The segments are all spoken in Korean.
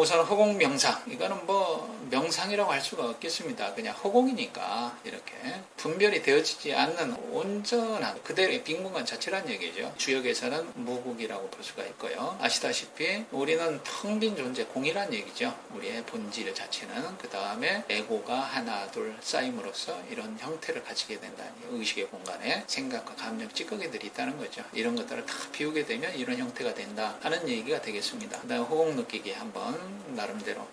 우선 허공명상, 이거는 뭐 명상이라고 할 수가 없겠습니다. 그냥 허공이니까 이렇게 분별이 되어지지 않는 온전한 그대로의 빈공간 자체란 얘기죠. 주역에서는 무국이라고 볼 수가 있고요. 아시다시피 우리는 텅 빈 존재, 공이란 얘기죠. 우리의 본질 자체는. 그 다음에 에고가 하나 둘 쌓임으로써 이런 형태를 가지게 된다는 의식의 공간에 생각과 감정, 찌꺼기들이 있다는 거죠. 이런 것들을 다 비우게 되면 이런 형태가 된다 하는 얘기가 되겠습니다. 그 다음 호흡 느끼기 한번 나름대로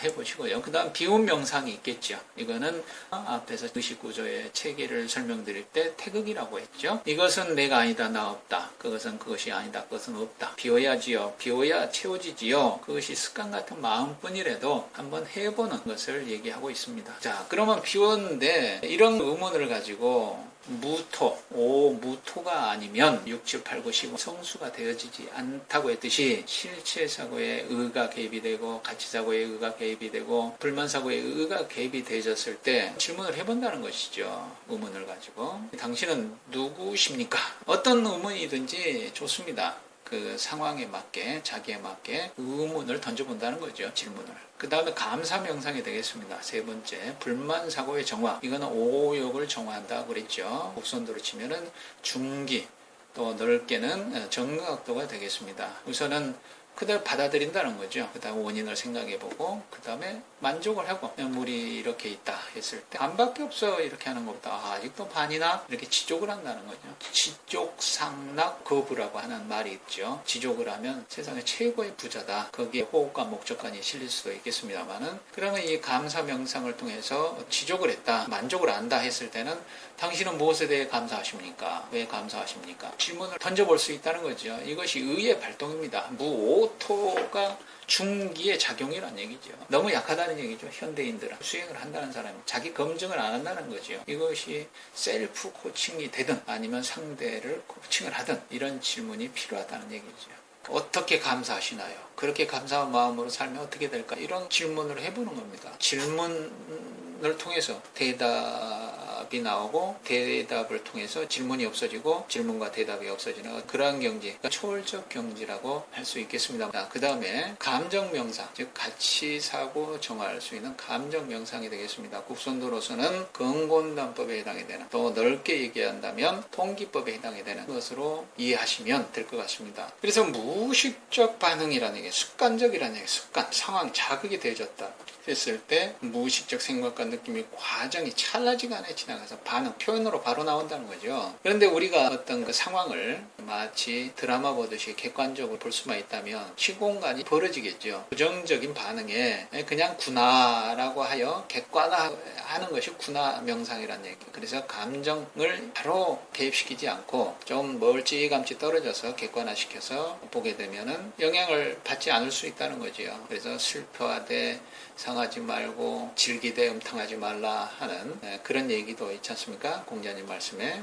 해보시고요. 그 다음 비운 명상이 있겠죠. 이거는 앞에서 의식구조의 체계를 설명드릴 때 태극이라고 했죠. 이것은 내가 아니다, 나 없다. 그것은 그것이 아니다, 그것은 없다. 비워야지요. 비워야 채워지지요. 그것이 습관 같은 마음뿐이라도 한번 해보는 것을 얘기하고 있습니다. 자, 그러면 비웠는데 이런 의문을 가지고 무토, 무토가 아니면 6, 7, 8, 9, 10 성수가 되어지지 않다고 했듯이 실체사고에 의가 개입이 되고 가치사고에 의가 개입이 되고 불만사고에 의가 개입이 되어졌을 때 질문을 해본다는 것이죠. 의문을 가지고. 당신은 누구십니까? 어떤 의문이든지 좋습니다. 그 상황에 맞게, 자기에 맞게 의문을 던져본다는 거죠. 질문을. 그 다음에 감사 명상이 되겠습니다. 세 번째, 불만사고의 정화. 이거는 오욕을 정화한다고 그랬죠. 곡선도로 치면은 중기, 또 넓게는 정각도가 되겠습니다. 우선은 그대로 받아들인다는 거죠. 그 다음 원인을 생각해보고 그 다음에 만족을 하고 물이 이렇게 있다 했을 때 반밖에 없어 이렇게 하는 것보다 아직도 반이나 이렇게 지족을 한다는 거죠. 지족상락 거부라고 하는 말이 있죠. 지족을 하면 세상의 최고의 부자다. 거기에 호흡과 목적관이 실릴 수도 있겠습니다만은 그러면 이 감사 명상을 통해서 지족을 했다, 만족을 안다 했을 때는 당신은 무엇에 대해 감사하십니까? 왜 감사하십니까? 질문을 던져볼 수 있다는 거죠. 이것이 의의 발동입니다. 무오토가 중기의 작용이란 얘기죠. 너무 약하다는 얘기죠. 현대인들은 수행을 한다는 사람이 자기 검증을 안 한다는 거죠. 이것이 셀프 코칭이 되든 아니면 상대를 코칭을 하든 이런 질문이 필요하다는 얘기죠. 어떻게 감사하시나요? 그렇게 감사한 마음으로 살면 어떻게 될까? 이런 질문을 해보는 겁니다. 질문을 통해서 대답이 나오고 대답을 통해서 질문이 없어지고 질문과 대답이 없어지는 그러한 경지, 그러니까 초월적 경지라고 할 수 있겠습니다. 그 다음에 감정 명상, 즉 가치 사고 정할 수 있는 감정 명상이 되겠습니다. 국선도로서는 근곤단법에 해당이 되는, 또 넓게 얘기한다면 통기법에 해당이 되는 것으로 이해하시면 될 것 같습니다. 그래서 무의식적 반응이라는 게 습관적이라는 얘기, 습관, 상황, 자극이 되어졌다 했을 때 무의식적 생각과 느낌이 과정이 찰나지간에 지나가서 반응, 표현으로 바로 나온다는 거죠. 그런데 우리가 어떤 그 상황을 마치 드라마 보듯이 객관적으로 볼 수만 있다면 시공간이 벌어지겠죠. 부정적인 반응에 그냥 구나라고 하여 객관화하는 것이 구나 명상이라는 얘기. 그래서 감정을 바로 개입시키지 않고 좀 멀찌감치 떨어져서 객관화시켜서 보게 되면은 영향을 받지 않을 수 있다는 거죠. 그래서 슬퍼하되 상하지 말고 즐기되 음탕하지 말라 하는 그런 얘기도 있지 않습니까? 공자님 말씀에.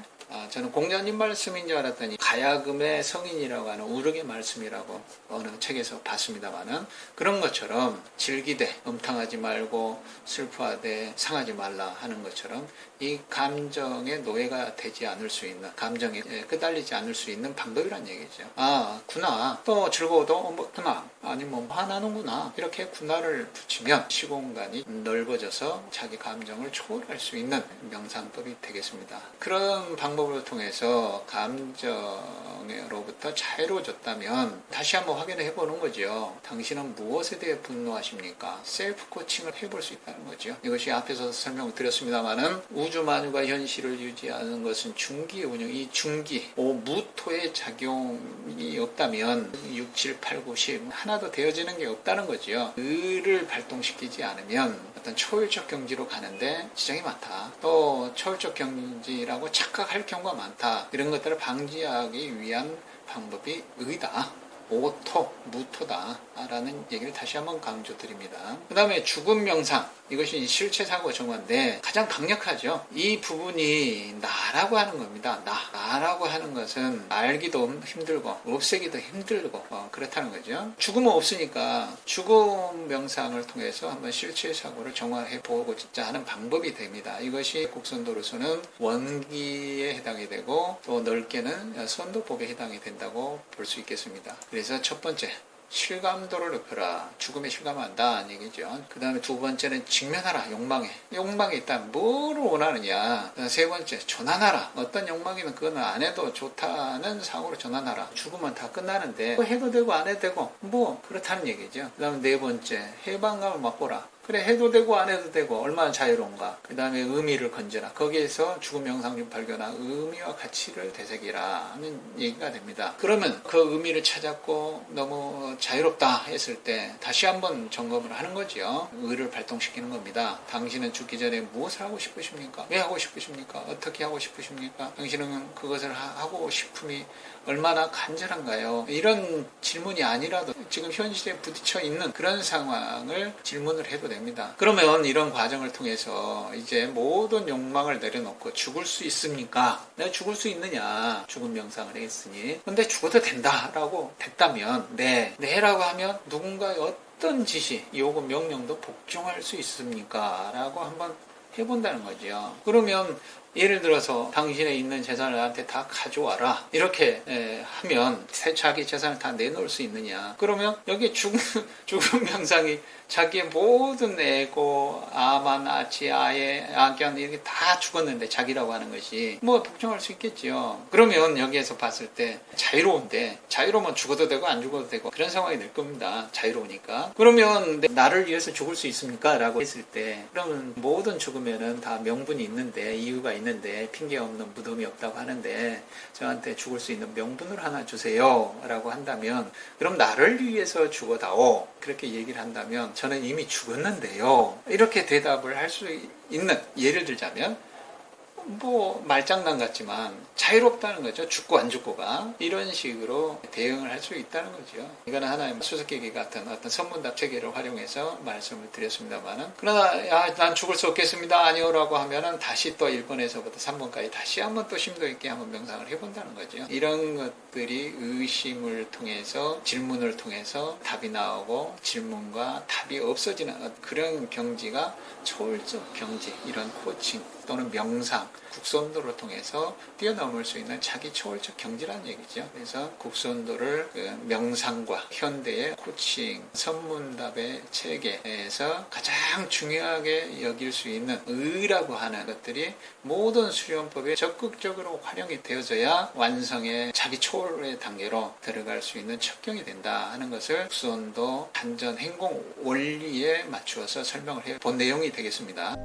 저는 공자님 말씀인 줄 알았더니 가야금의 성인이라고 하는 우르의 말씀이라고 어느 책에서 봤습니다만은 그런 것처럼 즐기되 음탕하지 말고 슬퍼하되 상하지 말라 하는 것처럼 이 감정의 노예가 되지 않을 수 있는, 감정에 끄달리지 않을 수 있는 방법이란 얘기죠. 구나, 또 즐거워도 구나, 아니 화나는구나, 이렇게 구나를 붙이면 시공간이 넓어져서 자기 감정을 초월할 수 있는 명상법이 되겠습니다. 그런 방법을 통해서 감정으로부터 자유로워졌다면 다시 한번 확인을 해보는 거죠. 당신은 무엇에 대해 분노하십니까? 셀프 코칭을 해볼 수 있다는 거죠. 이것이 앞에서 설명을 드렸습니다만은 우주 만유가 현실을 유지하는 것은 중기의 운영, 이 중기, 무토의 작용이 없다면 6, 7, 8, 9, 10 하나도 되어지는 게 없다는 거죠. 의를 발동시키지 않으면 어떤 초월적 경지로 가는데 지장이 많다. 또 초월적 경지라고 착각할 경우가 많다. 이런 것들을 방지하기 위한 방법이 의다. 오토, 무토다 라는 얘기를 다시 한번 강조드립니다. 그 다음에 죽음 명상, 이것이 실체사고 정화인데 가장 강력하죠. 이 부분이 나라고 하는 겁니다. 나라고 하는 것은 알기도 힘들고 없애기도 힘들고 그렇다는 거죠. 죽음은 없으니까 죽음 명상을 통해서 한번 실체사고를 정화해 보고자 하는 방법이 됩니다. 이것이 곡선도로서는 원기에 해당이 되고 또 넓게는 선도법에 해당이 된다고 볼 수 있겠습니다. 그래서 첫 번째, 실감도를 높여라. 죽음에 실감한다는 얘기죠. 그 다음에 두 번째는 직면하라. 욕망에. 욕망이 있다면 뭐를 원하느냐. 세 번째, 전환하라. 어떤 욕망이면 그건 안 해도 좋다는 상으로 전환하라. 죽으면 다 끝나는데 뭐 해도 되고 안 해도 되고 뭐 그렇다는 얘기죠. 그 다음에 네 번째, 해방감을 맛보라. 그래, 해도 되고 안 해도 되고 얼마나 자유로운가. 그 다음에 의미를 건져라. 거기에서 죽음 영상 중 발견한 의미와 가치를 되새기라 하는 얘기가 됩니다. 그러면 그 의미를 찾았고 너무 자유롭다 했을 때 다시 한번 점검을 하는 거죠. 의를 발동시키는 겁니다. 당신은 죽기 전에 무엇을 하고 싶으십니까? 왜 하고 싶으십니까? 어떻게 하고 싶으십니까? 당신은 그것을 하고 싶음이 얼마나 간절한가요? 이런 질문이 아니라도 지금 현실에 부딪혀 있는 그런 상황을 질문을 해도 됩니다. 그러면 이런 과정을 통해서 이제 모든 욕망을 내려놓고 죽을 수 있습니까? 내가 죽을 수 있느냐? 죽음 명상을 했으니. 근데 죽어도 된다라고 됐다면 네라고 하면 누군가의 어떤 지시, 요구, 명령도 복종할 수 있습니까? 라고 한번 해본다는 거죠. 그러면 예를 들어서 당신의 있는 재산을 나한테 다 가져와라 이렇게 하면 자기 재산을 다 내놓을 수 있느냐. 그러면 여기 죽음 명상이 자기의 모든 에고, 아만, 아치, 아예, 악연 이렇게 다 죽었는데 자기라고 하는 것이 뭐 복종할 수 있겠지요. 그러면 여기에서 봤을 때 자유로운데 자유로우면 죽어도 되고 안 죽어도 되고 그런 상황이 될 겁니다. 자유로우니까. 그러면 나를 위해서 죽을 수 있습니까? 라고 했을 때 그러면 모든 죽으면은 다 명분이 있는데 이유가 있는데 핑계 없는 무덤이 없다고 하는데 저한테 죽을 수 있는 명분을 하나 주세요 라고 한다면 그럼 나를 위해서 죽어다오 그렇게 얘기를 한다면 저는 이미 죽었는데요 이렇게 대답을 할 수 있는 예를 들자면 뭐 말장난 같지만 자유롭다는 거죠. 죽고 안 죽고가 이런 식으로 대응을 할 수 있다는 거죠. 이거는 하나의 수수께끼 같은 어떤 선문답 체계를 활용해서 말씀을 드렸습니다만은 그러나 난 죽을 수 없겠습니다 아니오라고 하면은 다시 또 1번에서부터 3번까지 다시 한번 또 심도 있게 한번 명상을 해본다는 거죠. 이런 것들이 의심을 통해서 질문을 통해서 답이 나오고 질문과 답이 없어지는 그런 경지가 초월적 경지, 이런 코칭 또는 명상, 국선도를 통해서 뛰어넘을 수 있는 자기 초월적 경지라는 얘기죠. 그래서 국선도를 명상과 현대의 코칭, 선문답의 체계에서 가장 중요하게 여길 수 있는 의라고 하는 것들이 모든 수련법에 적극적으로 활용이 되어져야 완성의 자기 초월의 단계로 들어갈 수 있는 척경이 된다 하는 것을 국선도 단전 행공 원리에 맞추어서 설명을 해 본 내용이 되겠습니다.